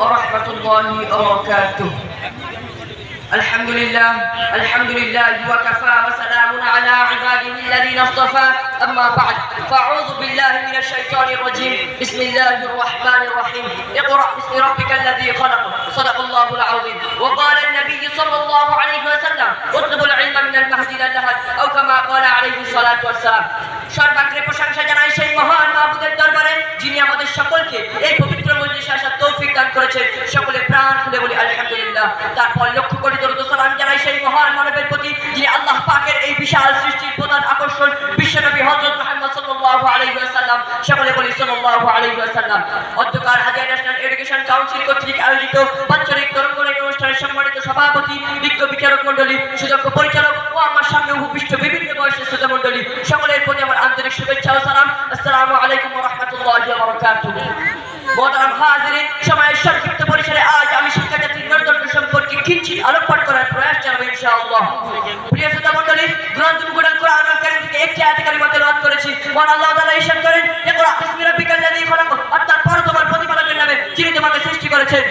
ورحمة الله وبركاته. الحمد لله وكفى وسلام على عباده الذين اصطفى. أما بعد فأعوذ بالله من الشيطان الرجيم. بسم الله الرحمن الرحيم. اقرأ باسم ربك الذي خلق. صدق الله العظيم. وقال النبي صلى الله عليه وسلم اطلبوا العلم من المهد إلى اللحد أو كما قال عليه الصلاة والسلام. সর্বাগ্রে প্রশংসা জানাই সেই মহান মাবুদের দরবারে যিনি আমাদের সকলকে এই পবিত্র মজলিসে আসার তৌফিক দান করেছেন। সকলে প্রাণ খুলে বলি আলহামদুলিল্লাহ। তারপর লক্ষ কোটি দরুদ ও সালাম জানাই সেই মহান মানবের প্রতি যিনি আল্লাহ পাকের এই বিশাল সৃষ্টির প্রধান আকর্ষণ বিশ্বনবী হযরত মুহাম্মদ সাল্লাল্লাহু আলাইহি ওয়াসাল্লাম। সকলে বলি সাল্লাল্লাহু আলাইহি ওয়াসাল্লাম। অধ্যকার হাজিয়া ন্যাশনাল এডুকেশন কাউন্সিল কর্তৃক আয়োজিত বাৎসরিক তরঙ্গনের অনুষ্ঠানের সম্মানিত সভাপতি, বিজ্ঞ বিচারক মণ্ডলী, সুদক্ষ পরিচালক ও আমার সামনে উপবিষ্ট বিভিন্ন বয়সের শ্রোতা মণ্ডলী, সকলের প্রতি আমার আন্তরিক শুভেচ্ছা ও সালাম। আসসালামু আলাইকুম ওয়া রাহমাতুল্লাহি ওয়া বারাকাতুহু। মোহতারাম হাজিরিন, সময়ের সংক্ষিপ্ত পরিসরে আজ আমি শিক্ষাক্ষেত্রের মেরুদণ্ড সম্পর্কে কিঞ্চিৎ আলোকপাত করার প্রয়াস চালাবো ইনশাআল্লাহ। প্রিয় শ্রোতা মণ্ডলী, গ্রন্থ মুকুল কোরআনুল কারীম থেকে একটি আয়াত কারিমা তেলাওয়াত করেছি। মহান আল্লাহ তাআলা ইরশাদ করেন, ইকরা বিসমি রাব্বিকাল্লাযী খালাক, অর্থাৎ পড়ো তোমার প্রতিপালকের নামে যিনি তোমাকে সৃষ্টি করেছেন।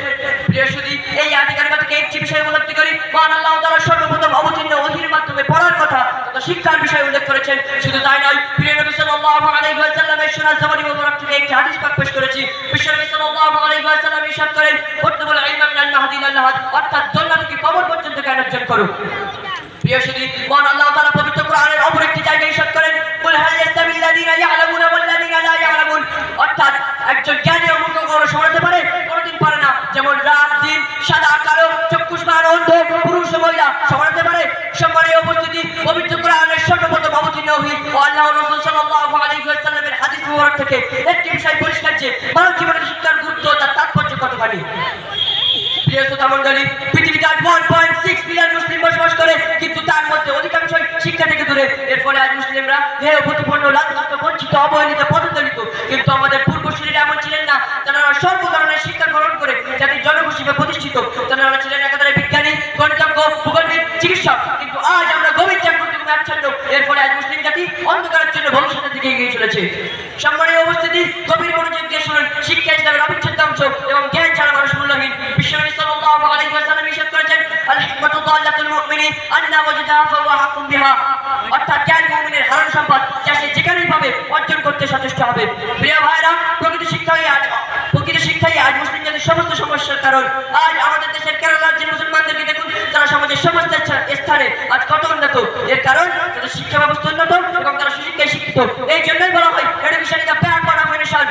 প্রিয় সুধী, এই আয়াত কারিমা থেকে একটি বিষয় উপলব্ধি করি, মহান আল্লাহ তাআলা সর্বপ্রথম অবতীর্ণ ওহীর মাধ্যমে পড়ার কথা তথা শিক্ষার বিষয় উল্লেখ করেছেন। শুধু তাই নয়, প্রিয় নবী সাল্লাল্লাহু আলাইহি ওয়াসাল্লামের সুন্নাহ জামানি মুবারক থেকে একটি হাদিস পাক পেশ করেছি। বিশ্বনবী সাল্লাল্লাহু আলাইহি ওয়াসাল্লাম ইরশাদ করেন, উতলুবুল ইলমা মিনাল মাহদি ইলাল লাহাদ, অর্থাৎ দোলনা থেকে কবর পর্যন্ত জ্ঞান অর্জন করো। প্রিয় সুধী, মহান আল্লাহ তাআলা পবিত্র কোরআনের অপর একটি জায়গায় ইরশাদ করেন, কুল হাল ইয়াস্তাবিল লাযীনা ইয়ালামুনা ওয়াল লাযীনা লা ইয়ালামুন, অর্থাৎ একজন জ্ঞানী ও মূর্খ কখনো সমানতে পারে? কোনোদিন পারে না। যেমন রাত দিন, সাদা কালো, চক্ষুষ্মান অন্ধ, পুরুষ ও মহিলা সমানতে পারে? সম্মানীয় উপস্থিতি, পবিত্র কোরআনের সর্বপ্রথম অবতীর্ণ ওহী ও আল্লাহর রাসূল সাল্লাল্লাহু আলাইহি ওয়াসাল্লামের হাদিস মুবারক থেকে একটি বিষয় পরিষ্কার যে মানব জীবনের শিক্ষার গুরুত্ব ও তার তাৎপর্য কতখানি। প্রিয় শ্রোতা মণ্ডলী, পৃথিবীতে আজ 1.6 বিলিয়ন মুসলিম বসবাস করে, কিন্তু তার মধ্যে অধিকাংশই শিক্ষা থেকে দূরে। এর ফলে আজ মুসলিমরা হেয় প্রতিপন্ন, লাঞ্ছিত, বঞ্চিত, অবহেলিত, পদদলিত। কিন্তু আমাদের পূর্বসূরীরা এমন ছিলেন না। তারা সর্ব ধরনের শিক্ষা গ্রহণ করে জাতির জনক হিসেবে প্রতিষ্ঠিত। তারা ছিলেন একাধারে বিজ্ঞানী, গণিতজ্ঞ, ভূগোলবিদ, চিকিৎসক। কিন্তু আজ আমরা গভীর জাগ্রত এবং আচ্ছন্ন। এর ফলে আজ মুসলিম জাতি অন্ধকারের জন্য ভবিষ্যতের দিকে এগিয়ে চলেছে। সম্মানীয় উপস্থিতি, গভীর মনোযোগ দিয়ে শুনুন। শিক্ষা ইসলামের অবিচ্ছেদ্য অংশ এবং জ্ঞান ছাড়া মানুষ মূল্যহীন। বিশ্বনবী সাল্লাল্লাহু আলাইহি ওয়াসাল্লাম ইরশাদ করেছেন, আল হিকমাতু দাল্লাতুল মুমিনি আন্না ওয়াজাদাহা ফাহুয়া হাকুম বিহা, অর্থাৎ জ্ঞান মুমিনের হারানো সম্পদ, যা সে যেখানেই পাবে অর্জন করতে সচেষ্ট হবে। প্রিয় ভাইরা, প্রকৃত শিক্ষাই আজ মুসলিম জাতির সমস্ত সমস্যার কারণ। আজ আমাদের দেশের কেরালা রাজ্যের মুসলমানদেরকে দেখুন, তারা সমাজের সমস্ত স্থানে আজ কত উন্নত। এর কারণ তাদের শিক্ষা ব্যবস্থা উন্নত এবং তারা সুশিক্ষায় শিক্ষিত। এই জন্যই বলা হয় education is the backbone of a nation.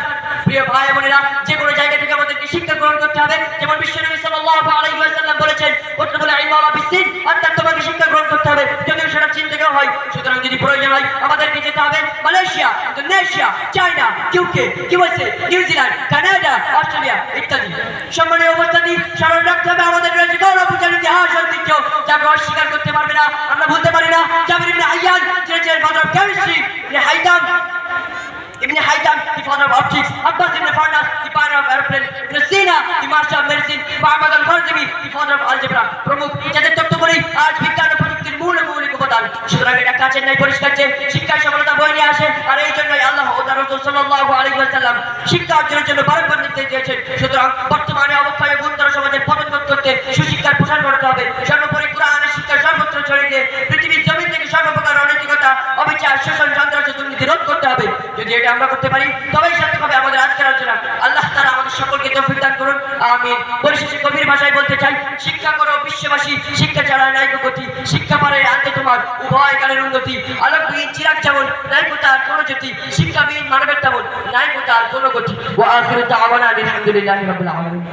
প্রিয় ভাই বোনেরা, যে কোনো জায়গা থেকে আমাদেরকে শিক্ষা গ্রহণ করতে হবে। যেমন বিশ্বনবী সাল্লাল্লাহু আলাইহি ওয়াসাল্লাম বলেছেন, উতলুবুল ইলমা ওয়া বিসসিন, অর্থাৎ তোমাকে শিক্ষা গ্রহণ করতে হবে যদিও সেটা চীন থেকেও হয়। সুতরাং যদি প্রয়োজন হয় আমাদেরকে যেতে হবে Malaysia, Indonesia, China, UK, USA, New Zealand, Canada, Australia ইত্যাদি। সম্মানীয় উপস্থিতি, স্মরণ রাখতে হবে আমাদের রয়েছে গৌরবপূর্ণ ইতিহাস ঐতিহ্য, যাকে অস্বীকার করতে পারবে না। আমরা ভুলতে পারি না জাবির ইবনে হাইয়ান, যিনি ছিলেন father of chemistry, Ibn Haytham, the father of optics, Abbas ibn Farnas, the father of airplane, Ibn Sina, the master of medicine, Muhammad al-Kharzimi, the father of algebra, প্রমুখ যাদের তত্ত্বাবলী আজ বিজ্ঞান ও প্রযুক্তির মৌলিক উপাদান। সুতরাং এটা কাছের নাই পরিষ্কার যে শিক্ষার সফলতা বয়ে নিয়ে আসে। আর এই জন্যই আল্লাহ ও তার রাসূল সাল্লাল্লাহু আলাইহি ওয়াসাল্লাম শিক্ষা অর্জনের জন্য বারবার নির্দেশ দিয়েছেন। সুতরাং বর্তমানে অবক্ষয় ও গুরুতর সমাজের পতন রোধ করতে সুশিক্ষার প্রসার ঘটাতে হবে। সর্বোপরি কোরআনের শিক্ষা সর্বত্র ছড়িয়ে দিয়ে পৃথিবীর জমিন থেকে সর্বপ্রকার অনৈতিকতা, অবিচার, শোষণ, সন্ত্রাস, দুর্নীতি রোধ করতে হবে। যদি এটা আমরা করতে পারি তবেই সার্থক হবে আমাদের আজকের আলোচনা। আল্লাহ তাআলা আমাদের সকলকে তৌফিক দান করুন, আমিন। পরিশেষে গভীর ভাষায় বলতে চাই, শিক্ষা করো বিশ্ববাসী, শিক্ষা ছাড়া নাই গতি। শিক্ষা পারে আনতে তোমার উভয় কালের উন্নতি। আলোকবিহীন চিরাগ যেমন নাই তার কোনো জ্যোতি, শিক্ষাবিহীন মানবের তেমন নাই তার কোনো গতি। ওয়া আখিরু দাওয়ানা আলহামদুলিল্লাহি রাব্বিল আলামিন।